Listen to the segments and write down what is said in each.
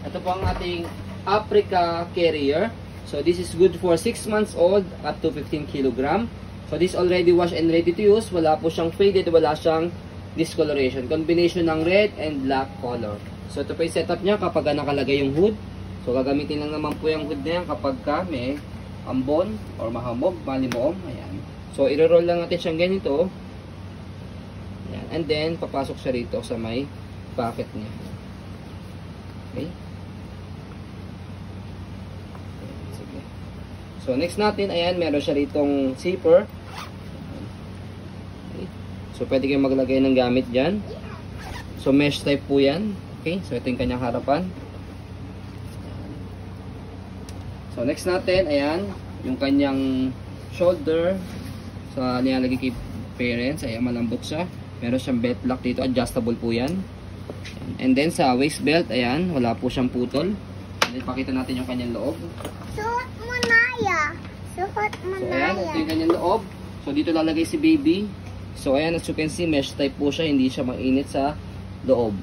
Ito po ang ating Africa Carrier. So this is good for 6 months old up to 15 kg. So this already washed and ready to use. Wala po siyang faded, wala siyang discoloration. Combination ng red and black color. So ito po yung setup niya kapag nakalagay yung hood. So gagamitin lang naman po yung hood na yan kapag may ambon or mahamog, malimoom. Ayan. So i-roll lang natin siyang ganito. Ayan. And then papasok siya rito sa may pocket niya. Okay. Sige. So next natin, ayan, meron siya ritong zipper. Okay. So pwede kayong maglagay ng gamit dyan. So mesh type po yan. Okay. So ito yung kanyang harapan. So next natin, ayan, yung kanyang shoulder sa nilalagay kay parents. Ayan, malambot siya. Meron siyang belt lock dito, adjustable po yan. And then sa waist belt, ayan, wala po siyang putol. And then pakita natin yung kanyang loob. Suot mo na ya. Suot mo So na ayan, ya. ito yung kanyang loob. So dito lalagay si baby. So ayan, as you can see, mesh type po siya, hindi siya mainit sa loob.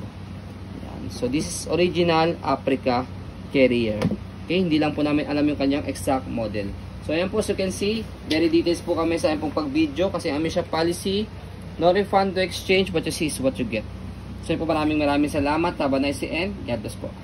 Ayan. So this is original Africa Carrier. Okay, hindi lang po namin alam yung kanyang exact model. So ayan po, as you can see, very details po kami sa ayan pong pag-video kasi amin siya policy, no refund to exchange, what you see is what you get. So yun po, maraming salamat. Have a nice day and God bless po.